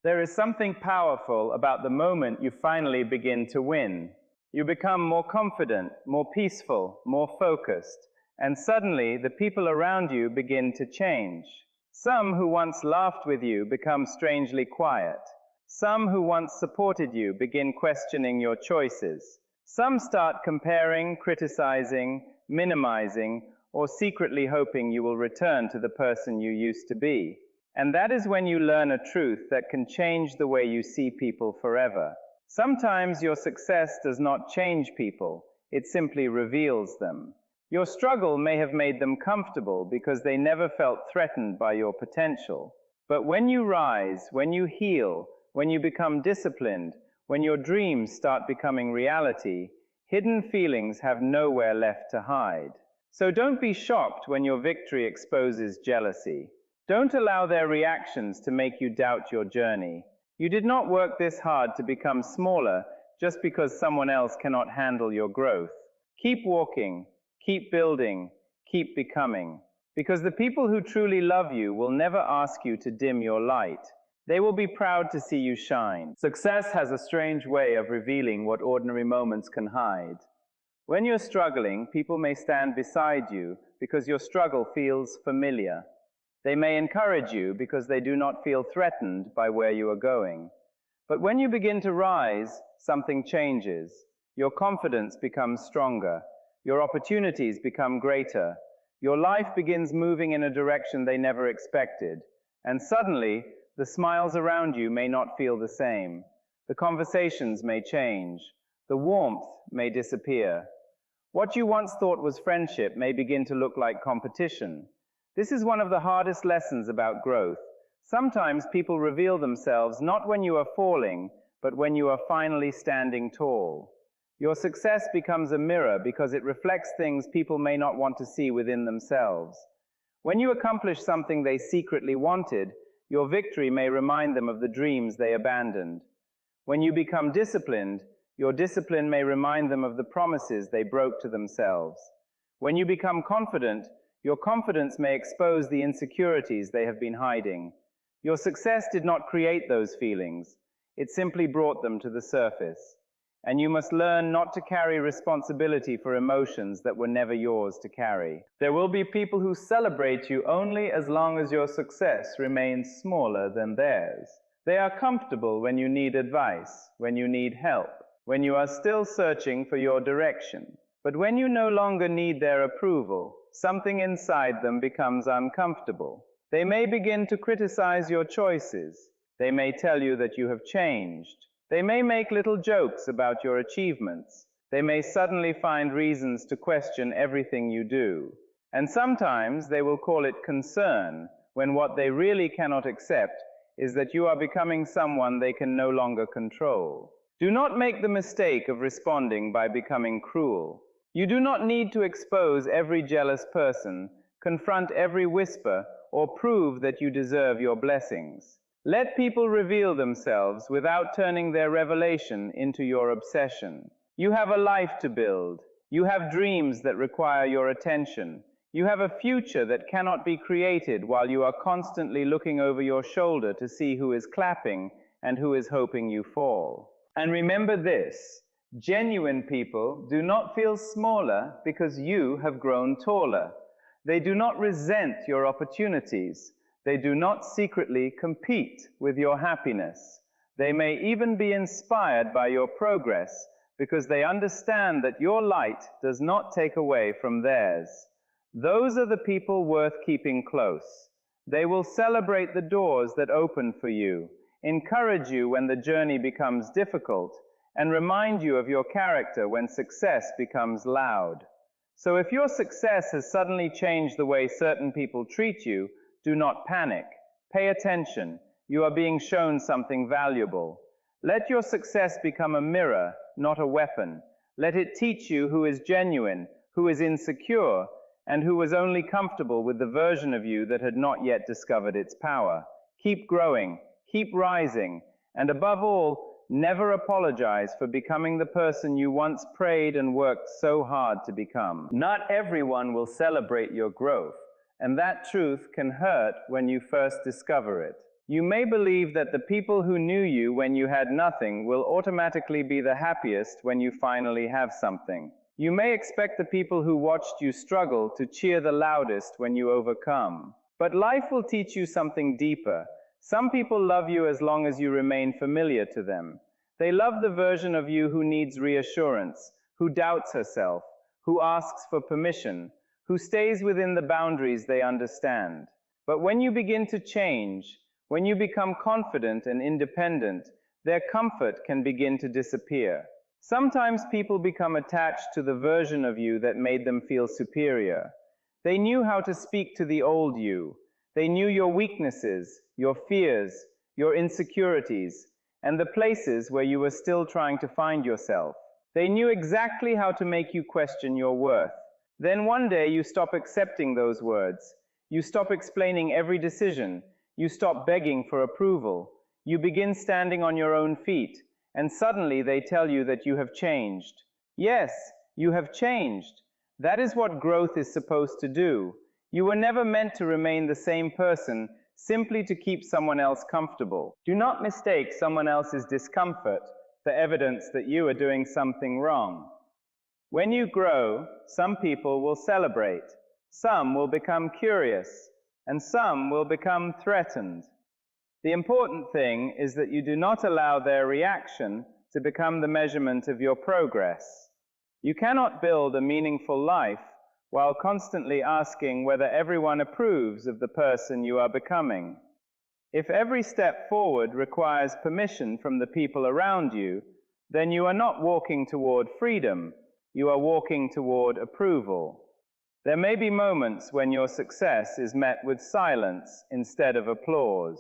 There is something powerful about the moment you finally begin to win. You become more confident, more peaceful, more focused, and suddenly the people around you begin to change. Some who once laughed with you become strangely quiet. Some who once supported you begin questioning your choices. Some start comparing, criticizing, minimizing, or secretly hoping you will return to the person you used to be. And that is when you learn a truth that can change the way you see people forever. Sometimes your success does not change people, it simply reveals them. Your struggle may have made them comfortable because they never felt threatened by your potential. But when you rise, when you heal, when you become disciplined, when your dreams start becoming reality, hidden feelings have nowhere left to hide. So don't be shocked when your victory exposes jealousy. Don't allow their reactions to make you doubt your journey. You did not work this hard to become smaller just because someone else cannot handle your growth. Keep walking, keep building, keep becoming. Because the people who truly love you will never ask you to dim your light. They will be proud to see you shine. Success has a strange way of revealing what ordinary moments can hide. When you're struggling, people may stand beside you because your struggle feels familiar. They may encourage you because they do not feel threatened by where you are going. But when you begin to rise, something changes. Your confidence becomes stronger. Your opportunities become greater. Your life begins moving in a direction they never expected. And suddenly, the smiles around you may not feel the same. The conversations may change. The warmth may disappear. What you once thought was friendship may begin to look like competition. This is one of the hardest lessons about growth. Sometimes people reveal themselves not when you are falling, but when you are finally standing tall. Your success becomes a mirror because it reflects things people may not want to see within themselves. When you accomplish something they secretly wanted, your victory may remind them of the dreams they abandoned. When you become disciplined, your discipline may remind them of the promises they broke to themselves. When you become confident, your confidence may expose the insecurities they have been hiding. Your success did not create those feelings. It simply brought them to the surface. And you must learn not to carry responsibility for emotions that were never yours to carry. There will be people who celebrate you only as long as your success remains smaller than theirs. They are comfortable when you need advice, when you need help, when you are still searching for your direction. But when you no longer need their approval, something inside them becomes uncomfortable. They may begin to criticize your choices. They may tell you that you have changed. They may make little jokes about your achievements. They may suddenly find reasons to question everything you do. And sometimes they will call it concern, when what they really cannot accept is that you are becoming someone they can no longer control. Do not make the mistake of responding by becoming cruel. You do not need to expose every jealous person, confront every whisper, or prove that you deserve your blessings. Let people reveal themselves without turning their revelation into your obsession. You have a life to build. You have dreams that require your attention. You have a future that cannot be created while you are constantly looking over your shoulder to see who is clapping and who is hoping you fall. And remember this, genuine people do not feel smaller because you have grown taller. They do not resent your opportunities. They do not secretly compete with your happiness. They may even be inspired by your progress because they understand that your light does not take away from theirs. Those are the people worth keeping close. They will celebrate the doors that open for you, encourage you when the journey becomes difficult, and remind you of your character when success becomes loud. So if your success has suddenly changed the way certain people treat you, do not panic. Pay attention. You are being shown something valuable. Let your success become a mirror, not a weapon. Let it teach you who is genuine, who is insecure, and who was only comfortable with the version of you that had not yet discovered its power. Keep growing, keep rising, and above all, never apologize for becoming the person you once prayed and worked so hard to become. Not everyone will celebrate your growth, and that truth can hurt when you first discover it. You may believe that the people who knew you when you had nothing will automatically be the happiest when you finally have something. You may expect the people who watched you struggle to cheer the loudest when you overcome. But life will teach you something deeper. Some people love you as long as you remain familiar to them. They love the version of you who needs reassurance, who doubts herself, who asks for permission, who stays within the boundaries they understand. But when you begin to change, when you become confident and independent, their comfort can begin to disappear. Sometimes people become attached to the version of you that made them feel superior. They knew how to speak to the old you. They knew your weaknesses, your fears, your insecurities, and the places where you were still trying to find yourself. They knew exactly how to make you question your worth. Then one day you stop accepting those words. You stop explaining every decision. You stop begging for approval. You begin standing on your own feet. And suddenly they tell you that you have changed. Yes, you have changed. That is what growth is supposed to do. You were never meant to remain the same person simply to keep someone else comfortable. Do not mistake someone else's discomfort for evidence that you are doing something wrong. When you grow, some people will celebrate, some will become curious, and some will become threatened. The important thing is that you do not allow their reaction to become the measurement of your progress. You cannot build a meaningful life while constantly asking whether everyone approves of the person you are becoming. If every step forward requires permission from the people around you, then you are not walking toward freedom, you are walking toward approval. There may be moments when your success is met with silence instead of applause.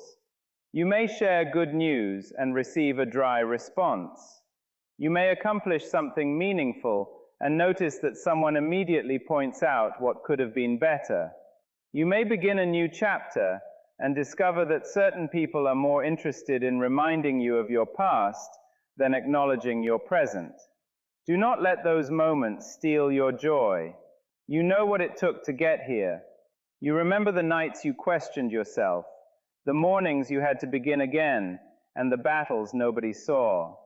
You may share good news and receive a dry response. You may accomplish something meaningful and notice that someone immediately points out what could have been better. You may begin a new chapter and discover that certain people are more interested in reminding you of your past than acknowledging your present. Do not let those moments steal your joy. You know what it took to get here. You remember the nights you questioned yourself, the mornings you had to begin again, and the battles nobody saw.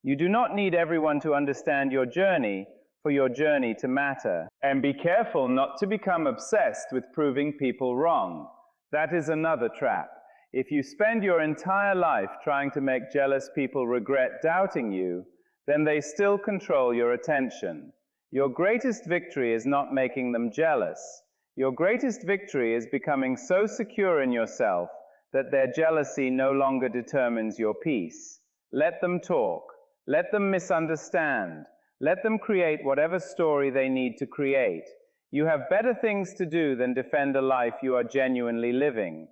You do not need everyone to understand your journey for your journey to matter. And be careful not to become obsessed with proving people wrong. That is another trap. If you spend your entire life trying to make jealous people regret doubting you, then they still control your attention. Your greatest victory is not making them jealous. Your greatest victory is becoming so secure in yourself that their jealousy no longer determines your peace. Let them talk. Let them misunderstand. Let them create whatever story they need to create. You have better things to do than defend a life you are genuinely living.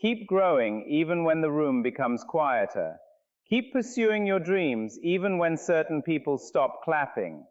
Keep growing even when the room becomes quieter. Keep pursuing your dreams even when certain people stop clapping.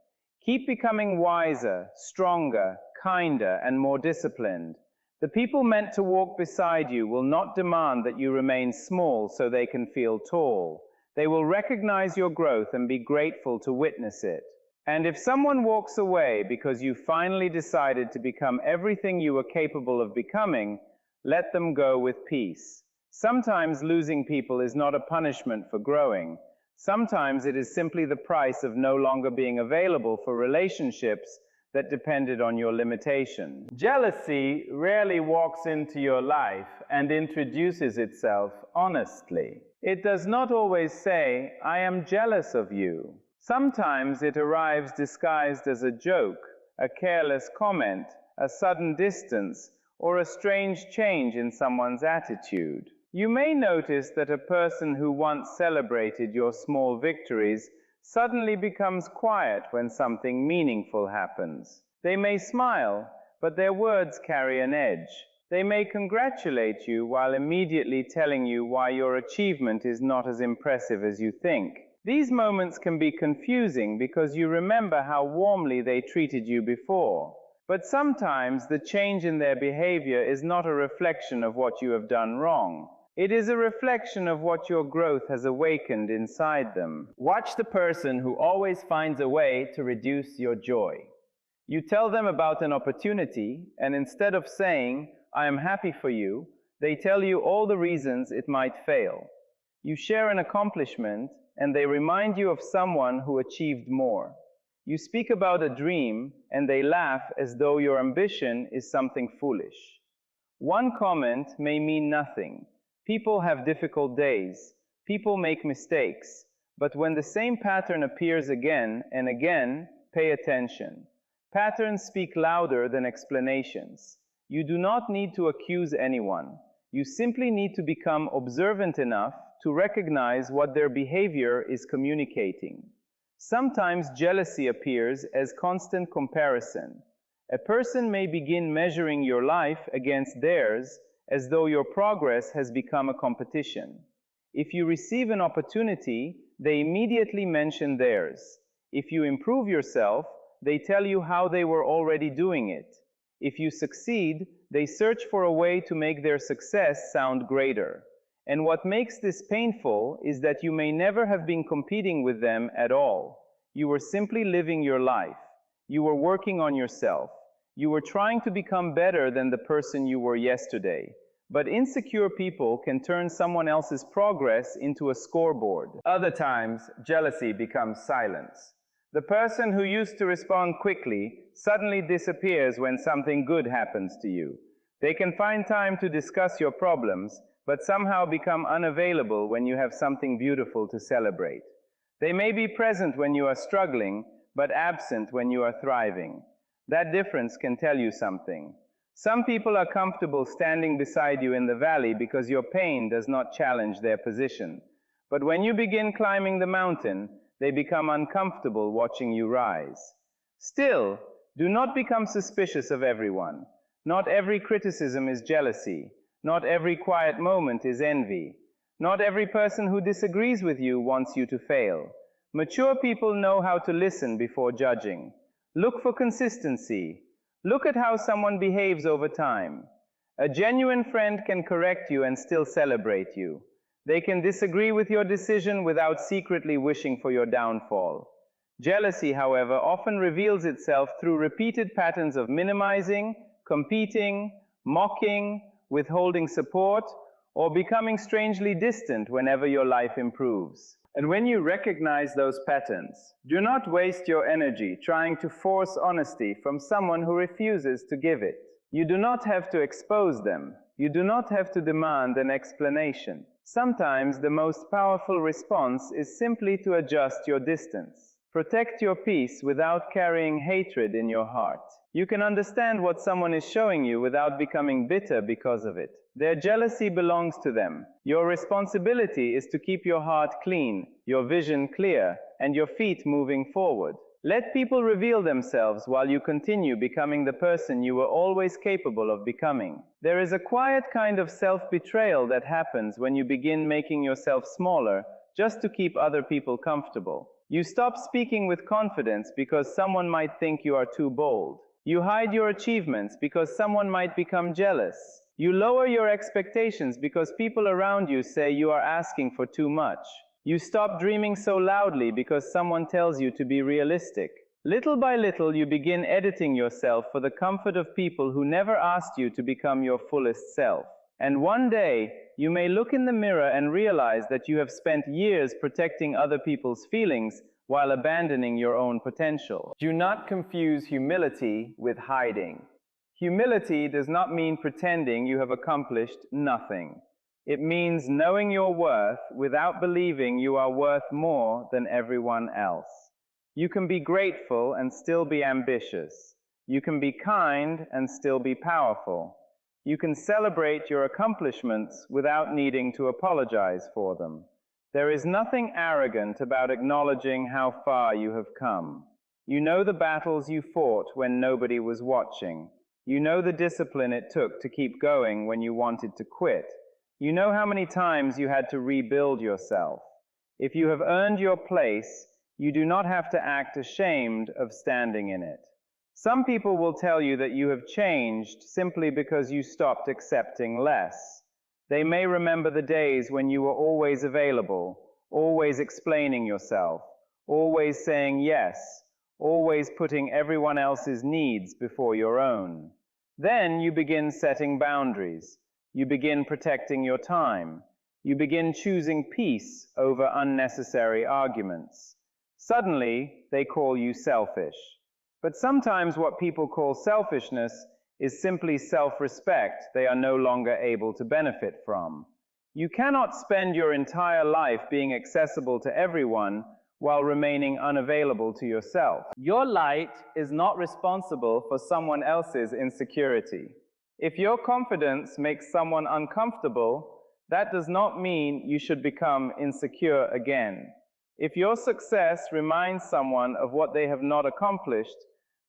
Keep becoming wiser, stronger, kinder, and more disciplined. The people meant to walk beside you will not demand that you remain small so they can feel tall. They will recognize your growth and be grateful to witness it. And if someone walks away because you finally decided to become everything you were capable of becoming, let them go with peace. Sometimes losing people is not a punishment for growing. Sometimes it is simply the price of no longer being available for relationships that depended on your limitation. Jealousy rarely walks into your life and introduces itself honestly. It does not always say, "I am jealous of you." Sometimes it arrives disguised as a joke, a careless comment, a sudden distance, or a strange change in someone's attitude. You may notice that a person who once celebrated your small victories suddenly becomes quiet when something meaningful happens. They may smile, but their words carry an edge. They may congratulate you while immediately telling you why your achievement is not as impressive as you think. These moments can be confusing because you remember how warmly they treated you before. But sometimes the change in their behavior is not a reflection of what you have done wrong. It is a reflection of what your growth has awakened inside them. Watch the person who always finds a way to reduce your joy. You tell them about an opportunity, and instead of saying, "I am happy for you," They tell you all the reasons it might fail. You share an accomplishment, and they remind you of someone who achieved more. You speak about a dream, and they laugh as though your ambition is something foolish. One comment may mean nothing. People have difficult days. People make mistakes. But when the same pattern appears again and again, pay attention. Patterns speak louder than explanations. You do not need to accuse anyone. You simply need to become observant enough to recognize what their behavior is communicating. Sometimes jealousy appears as constant comparison. A person may begin measuring your life against theirs as though your progress has become a competition. If you receive an opportunity, they immediately mention theirs. If you improve yourself, they tell you how they were already doing it. If you succeed, they search for a way to make their success sound greater. And what makes this painful is that you may never have been competing with them at all. You were simply living your life. You were working on yourself. You were trying to become better than the person you were yesterday. But insecure people can turn someone else's progress into a scoreboard. Other times, jealousy becomes silence. The person who used to respond quickly suddenly disappears when something good happens to you. They can find time to discuss your problems, but somehow become unavailable when you have something beautiful to celebrate. They may be present when you are struggling, but absent when you are thriving. That difference can tell you something. Some people are comfortable standing beside you in the valley because your pain does not challenge their position. But when you begin climbing the mountain, they become uncomfortable watching you rise. Still, do not become suspicious of everyone. Not every criticism is jealousy. Not every quiet moment is envy. Not every person who disagrees with you wants you to fail. Mature people know how to listen before judging. Look for consistency. Look at how someone behaves over time. A genuine friend can correct you and still celebrate you. They can disagree with your decision without secretly wishing for your downfall. Jealousy, however, often reveals itself through repeated patterns of minimizing, competing, mocking, withholding support, or becoming strangely distant whenever your life improves. And when you recognize those patterns, do not waste your energy trying to force honesty from someone who refuses to give it. You do not have to expose them. You do not have to demand an explanation. Sometimes the most powerful response is simply to adjust your distance. Protect your peace without carrying hatred in your heart. You can understand what someone is showing you without becoming bitter because of it. Their jealousy belongs to them. Your responsibility is to keep your heart clean, your vision clear, and your feet moving forward. Let people reveal themselves while you continue becoming the person you were always capable of becoming. There is a quiet kind of self-betrayal that happens when you begin making yourself smaller just to keep other people comfortable. You stop speaking with confidence because someone might think you are too bold. You hide your achievements because someone might become jealous. You lower your expectations because people around you say you are asking for too much. You stop dreaming so loudly because someone tells you to be realistic. Little by little, you begin editing yourself for the comfort of people who never asked you to become your fullest self. And one day, you may look in the mirror and realize that you have spent years protecting other people's feelings while abandoning your own potential. Do not confuse humility with hiding. Humility does not mean pretending you have accomplished nothing. It means knowing your worth without believing you are worth more than everyone else. You can be grateful and still be ambitious. You can be kind and still be powerful. You can celebrate your accomplishments without needing to apologize for them. There is nothing arrogant about acknowledging how far you have come. You know the battles you fought when nobody was watching. You know the discipline it took to keep going when you wanted to quit. You know how many times you had to rebuild yourself. If you have earned your place, you do not have to act ashamed of standing in it. Some people will tell you that you have changed simply because you stopped accepting less. They may remember the days when you were always available, always explaining yourself, always saying yes, always putting everyone else's needs before your own. Then you begin setting boundaries. You begin protecting your time. You begin choosing peace over unnecessary arguments. Suddenly, they call you selfish. But sometimes what people call selfishness is simply self-respect they are no longer able to benefit from. You cannot spend your entire life being accessible to everyone while remaining unavailable to yourself. Your light is not responsible for someone else's insecurity. If your confidence makes someone uncomfortable, that does not mean you should become insecure again. If your success reminds someone of what they have not accomplished,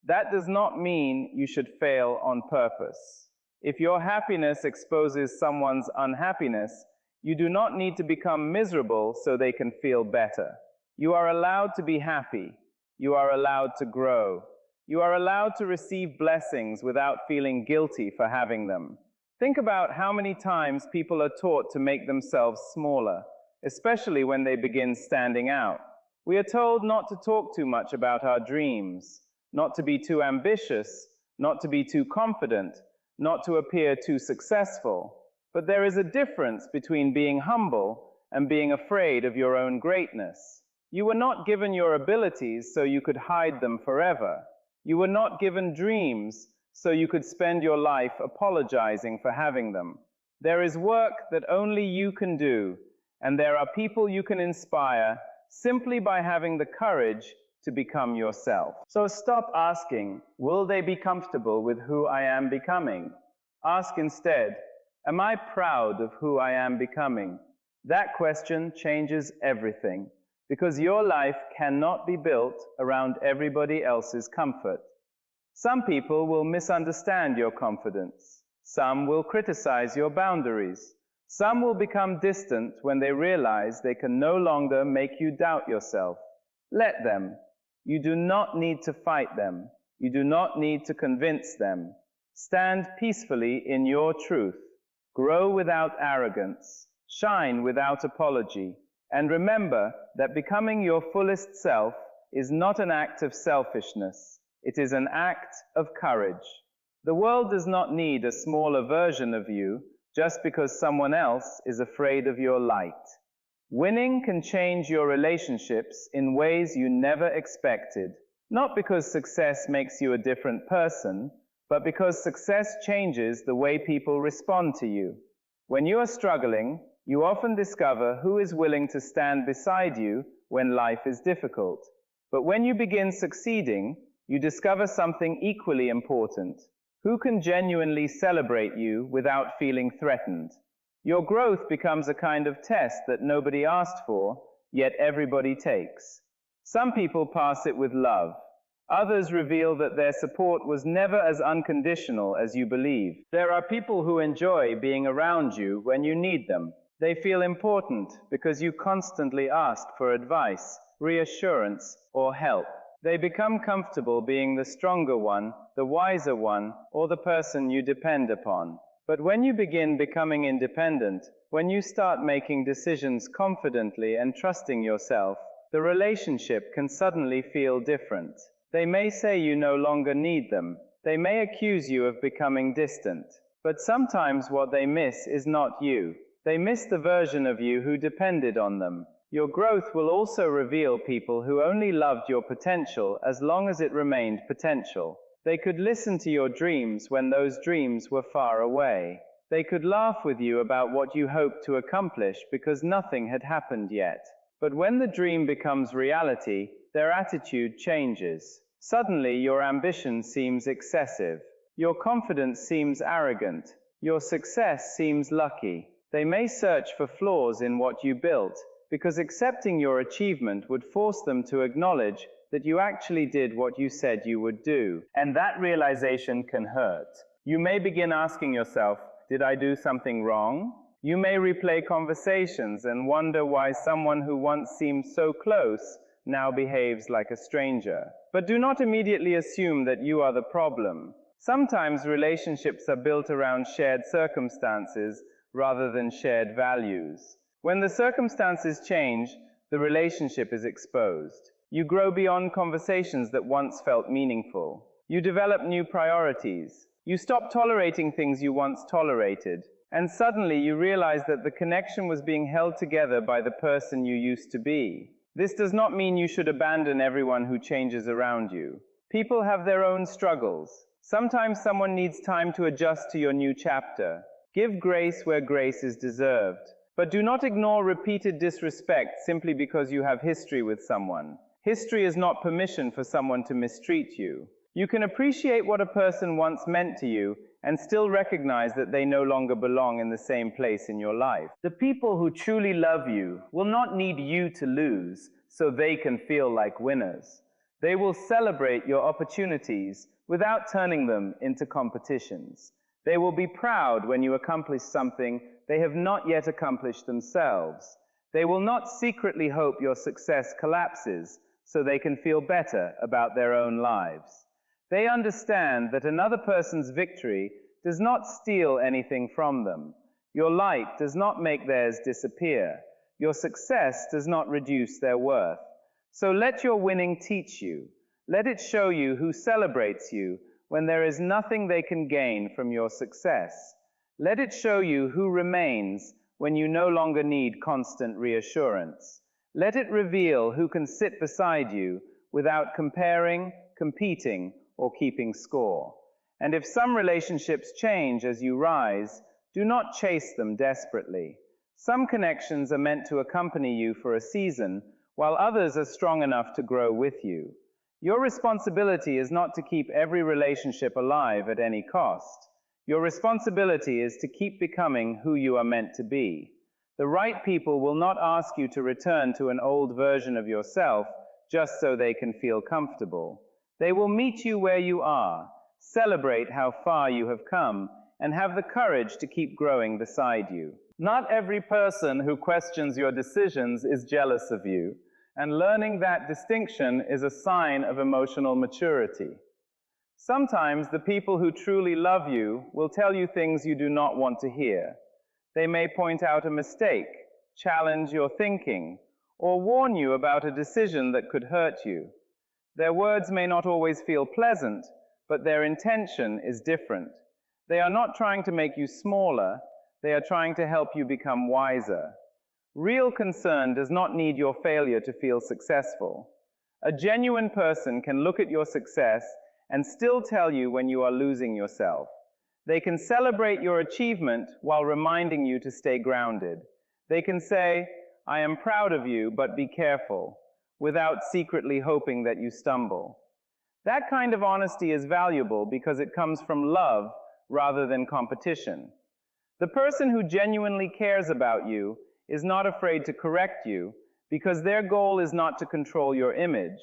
that does not mean you should fail on purpose. If your happiness exposes someone's unhappiness, you do not need to become miserable so they can feel better. You are allowed to be happy. You are allowed to grow. You are allowed to receive blessings without feeling guilty for having them. Think about how many times people are taught to make themselves smaller, especially when they begin standing out. We are told not to talk too much about our dreams, not to be too ambitious, not to be too confident, not to appear too successful. But there is a difference between being humble and being afraid of your own greatness. You were not given your abilities so you could hide them forever. You were not given dreams so you could spend your life apologizing for having them. There is work that only you can do, and there are people you can inspire simply by having the courage to become yourself. So stop asking, will they be comfortable with who I am becoming? Ask instead, am I proud of who I am becoming? That question changes everything, because your life cannot be built around everybody else's comfort. Some people will misunderstand your confidence. Some will criticize your boundaries. Some will become distant when they realize they can no longer make you doubt yourself. Let them. You do not need to fight them. You do not need to convince them. Stand peacefully in your truth. Grow without arrogance. Shine without apology. And remember that becoming your fullest self is not an act of selfishness. It is an act of courage. The world does not need a smaller version of you just because someone else is afraid of your light. Winning can change your relationships in ways you never expected, not because success makes you a different person, but because success changes the way people respond to you. When you are struggling, you often discover who is willing to stand beside you when life is difficult. But when you begin succeeding, you discover something equally important. Who can genuinely celebrate you without feeling threatened? Your growth becomes a kind of test that nobody asked for, yet everybody takes. Some people pass it with love. Others reveal that their support was never as unconditional as you believe. There are people who enjoy being around you when you need them. They feel important because you constantly ask for advice, reassurance, or help. They become comfortable being the stronger one, the wiser one, or the person you depend upon. But when you begin becoming independent, when you start making decisions confidently and trusting yourself, the relationship can suddenly feel different. They may say you no longer need them. They may accuse you of becoming distant. But sometimes what they miss is not you. They miss the version of you who depended on them. Your growth will also reveal people who only loved your potential as long as it remained potential. They could listen to your dreams when those dreams were far away. They could laugh with you about what you hoped to accomplish because nothing had happened yet. But when the dream becomes reality, their attitude changes. Suddenly, your ambition seems excessive. Your confidence seems arrogant. Your success seems lucky. They may search for flaws in what you built, because accepting your achievement would force them to acknowledge that you actually did what you said you would do. And that realization can hurt. You may begin asking yourself, did I do something wrong? You may replay conversations and wonder why someone who once seemed so close now behaves like a stranger. But do not immediately assume that you are the problem. Sometimes relationships are built around shared circumstances rather than shared values. When the circumstances change, the relationship is exposed. You grow beyond conversations that once felt meaningful. You develop new priorities. You stop tolerating things you once tolerated. And suddenly you realize that the connection was being held together by the person you used to be. This does not mean you should abandon everyone who changes around you. People have their own struggles. Sometimes someone needs time to adjust to your new chapter. Give grace where grace is deserved. But do not ignore repeated disrespect simply because you have history with someone. History is not permission for someone to mistreat you. You can appreciate what a person once meant to you and still recognize that they no longer belong in the same place in your life. The people who truly love you will not need you to lose so they can feel like winners. They will celebrate your opportunities without turning them into competitions. They will be proud when you accomplish something they have not yet accomplished themselves. They will not secretly hope your success collapses so they can feel better about their own lives. They understand that another person's victory does not steal anything from them. Your light does not make theirs disappear. Your success does not reduce their worth. So let your winning teach you. Let it show you who celebrates you when there is nothing they can gain from your success. Let it show you who remains when you no longer need constant reassurance. Let it reveal who can sit beside you without comparing, competing, or keeping score. And if some relationships change as you rise, do not chase them desperately. Some connections are meant to accompany you for a season, while others are strong enough to grow with you. Your responsibility is not to keep every relationship alive at any cost. Your responsibility is to keep becoming who you are meant to be. The right people will not ask you to return to an old version of yourself just so they can feel comfortable. They will meet you where you are, celebrate how far you have come, and have the courage to keep growing beside you. Not every person who questions your decisions is jealous of you, and learning that distinction is a sign of emotional maturity. Sometimes the people who truly love you will tell you things you do not want to hear. They may point out a mistake, challenge your thinking, or warn you about a decision that could hurt you. Their words may not always feel pleasant, but their intention is different. They are not trying to make you smaller, they are trying to help you become wiser. Real concern does not need your failure to feel successful. A genuine person can look at your success and still tell you when you are losing yourself. They can celebrate your achievement while reminding you to stay grounded. They can say, "I am proud of you, but be careful," without secretly hoping that you stumble. That kind of honesty is valuable because it comes from love rather than competition. The person who genuinely cares about you is not afraid to correct you because their goal is not to control your image.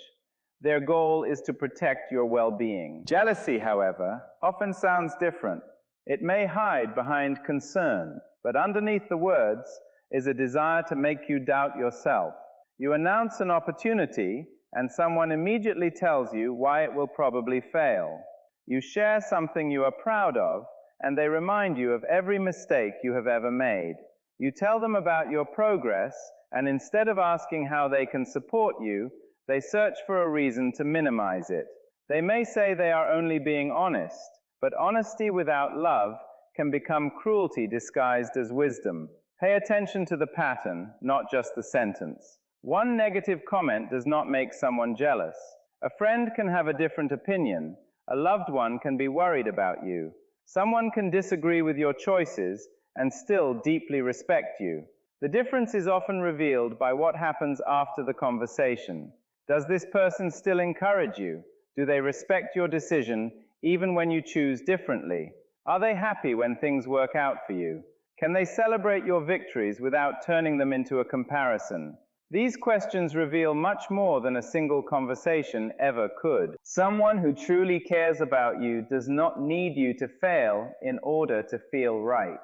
Their goal is to protect your well-being. Jealousy, however, often sounds different. It may hide behind concern, but underneath the words is a desire to make you doubt yourself. You announce an opportunity, and someone immediately tells you why it will probably fail. You share something you are proud of, and they remind you of every mistake you have ever made. You tell them about your progress, and instead of asking how they can support you, they search for a reason to minimize it. They may say they are only being honest, but honesty without love can become cruelty disguised as wisdom. Pay attention to the pattern, not just the sentence. One negative comment does not make someone jealous. A friend can have a different opinion. A loved one can be worried about you. Someone can disagree with your choices and still deeply respect you. The difference is often revealed by what happens after the conversation. Does this person still encourage you? Do they respect your decision even when you choose differently? Are they happy when things work out for you? Can they celebrate your victories without turning them into a comparison? These questions reveal much more than a single conversation ever could. Someone who truly cares about you does not need you to fail in order to feel right.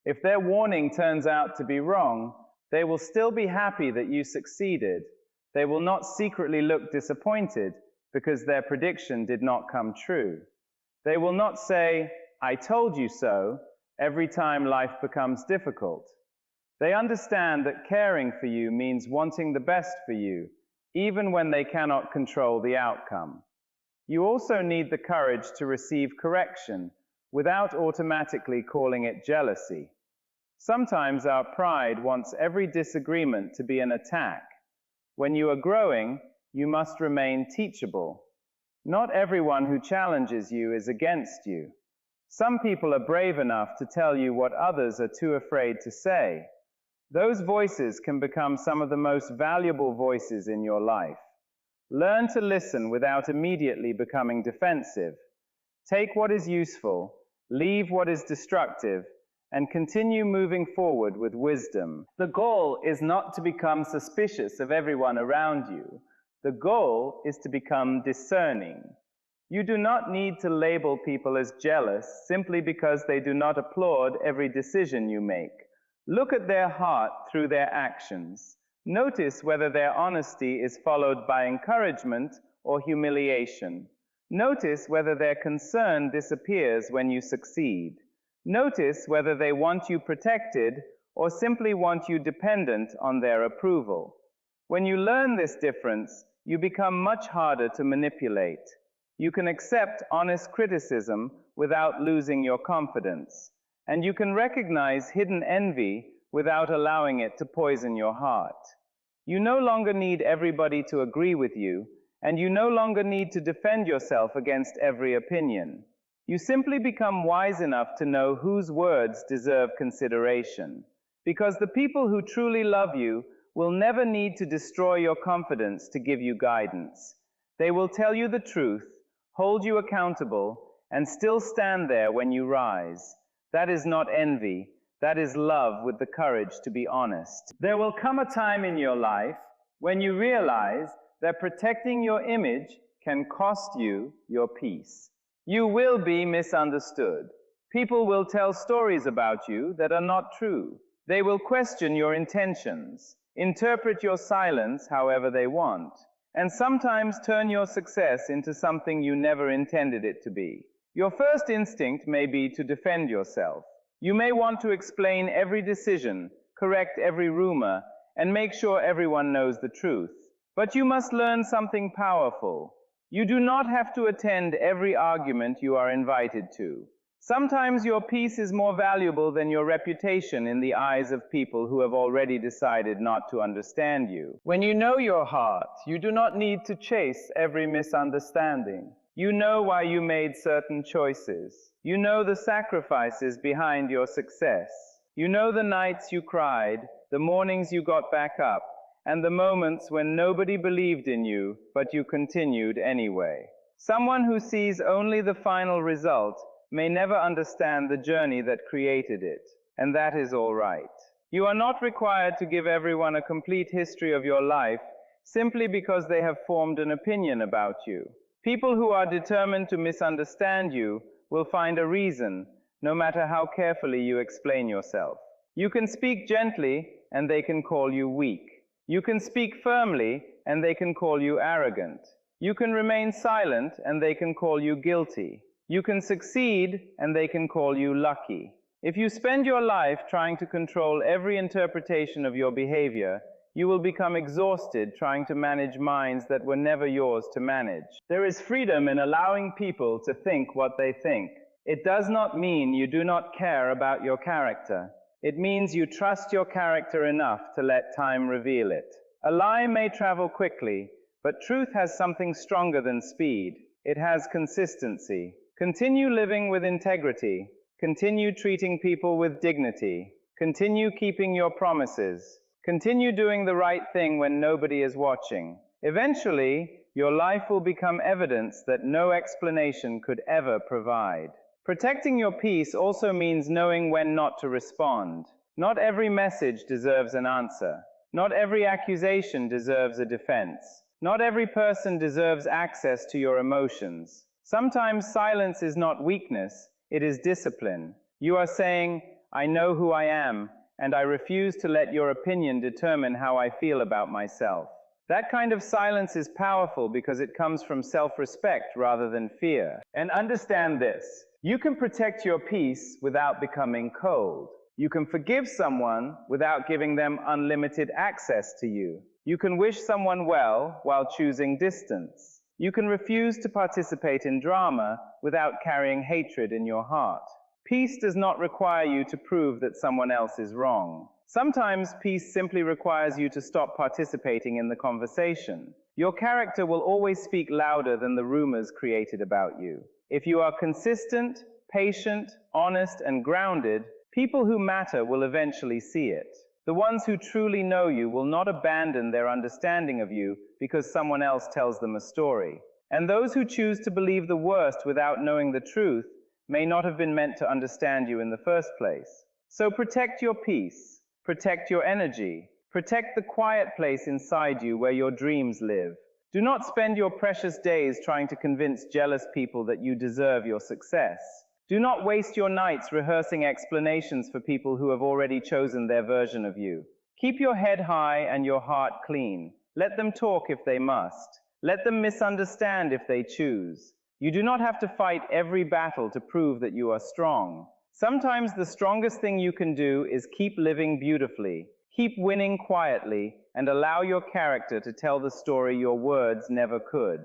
If their warning turns out to be wrong, they will still be happy that you succeeded. They will not secretly look disappointed because their prediction did not come true. They will not say, "I told you so," every time life becomes difficult. They understand that caring for you means wanting the best for you, even when they cannot control the outcome. You also need the courage to receive correction without automatically calling it jealousy. Sometimes our pride wants every disagreement to be an attack. When you are growing, you must remain teachable. Not everyone who challenges you is against you. Some people are brave enough to tell you what others are too afraid to say. Those voices can become some of the most valuable voices in your life. Learn to listen without immediately becoming defensive. Take what is useful, leave what is destructive, and continue moving forward with wisdom. The goal is not to become suspicious of everyone around you. The goal is to become discerning. You do not need to label people as jealous simply because they do not applaud every decision you make. Look at their heart through their actions. Notice whether their honesty is followed by encouragement or humiliation. Notice whether their concern disappears when you succeed. Notice whether they want you protected or simply want you dependent on their approval. When you learn this difference, you become much harder to manipulate. You can accept honest criticism without losing your confidence, and you can recognize hidden envy without allowing it to poison your heart. You no longer need everybody to agree with you, and you no longer need to defend yourself against every opinion. You simply become wise enough to know whose words deserve consideration, because the people who truly love you will never need to destroy your confidence to give you guidance. They will tell you the truth, hold you accountable, and still stand there when you rise. That is not envy, that is love with the courage to be honest. There will come a time in your life when you realize that protecting your image can cost you your peace. You will be misunderstood. People will tell stories about you that are not true. They will question your intentions, interpret your silence however they want, and sometimes turn your success into something you never intended it to be. Your first instinct may be to defend yourself. You may want to explain every decision, correct every rumor, and make sure everyone knows the truth. But you must learn something powerful. You do not have to attend every argument you are invited to. Sometimes your peace is more valuable than your reputation in the eyes of people who have already decided not to understand you. When you know your heart, you do not need to chase every misunderstanding. You know why you made certain choices. You know the sacrifices behind your success. You know the nights you cried, the mornings you got back up, and the moments when nobody believed in you, but you continued anyway. Someone who sees only the final result may never understand the journey that created it, and that is all right. You are not required to give everyone a complete history of your life simply because they have formed an opinion about you. People who are determined to misunderstand you will find a reason, no matter how carefully you explain yourself. You can speak gently, and they can call you weak. You can speak firmly, and they can call you arrogant. You can remain silent, and they can call you guilty. You can succeed, and they can call you lucky. If you spend your life trying to control every interpretation of your behavior, you will become exhausted trying to manage minds that were never yours to manage. There is freedom in allowing people to think what they think. It does not mean you do not care about your character. It means you trust your character enough to let time reveal it. A lie may travel quickly, but truth has something stronger than speed. It has consistency. Continue living with integrity. Continue treating people with dignity. Continue keeping your promises. Continue doing the right thing when nobody is watching. Eventually, your life will become evidence that no explanation could ever provide. Protecting your peace also means knowing when not to respond. Not every message deserves an answer. Not every accusation deserves a defense. Not every person deserves access to your emotions. Sometimes silence is not weakness, it is discipline. You are saying, I know who I am, and I refuse to let your opinion determine how I feel about myself. That kind of silence is powerful because it comes from self-respect rather than fear. And understand this, you can protect your peace without becoming cold. You can forgive someone without giving them unlimited access to you. You can wish someone well while choosing distance. You can refuse to participate in drama without carrying hatred in your heart. Peace does not require you to prove that someone else is wrong. Sometimes peace simply requires you to stop participating in the conversation. Your character will always speak louder than the rumors created about you. If you are consistent, patient, honest, and grounded, people who matter will eventually see it. The ones who truly know you will not abandon their understanding of you because someone else tells them a story. And those who choose to believe the worst without knowing the truth may not have been meant to understand you in the first place. So protect your peace, protect your energy, protect the quiet place inside you where your dreams live. Do not spend your precious days trying to convince jealous people that you deserve your success. Do not waste your nights rehearsing explanations for people who have already chosen their version of you. Keep your head high and your heart clean. Let them talk if they must. Let them misunderstand if they choose. You do not have to fight every battle to prove that you are strong. Sometimes the strongest thing you can do is keep living beautifully, keep winning quietly, and allow your character to tell the story your words never could.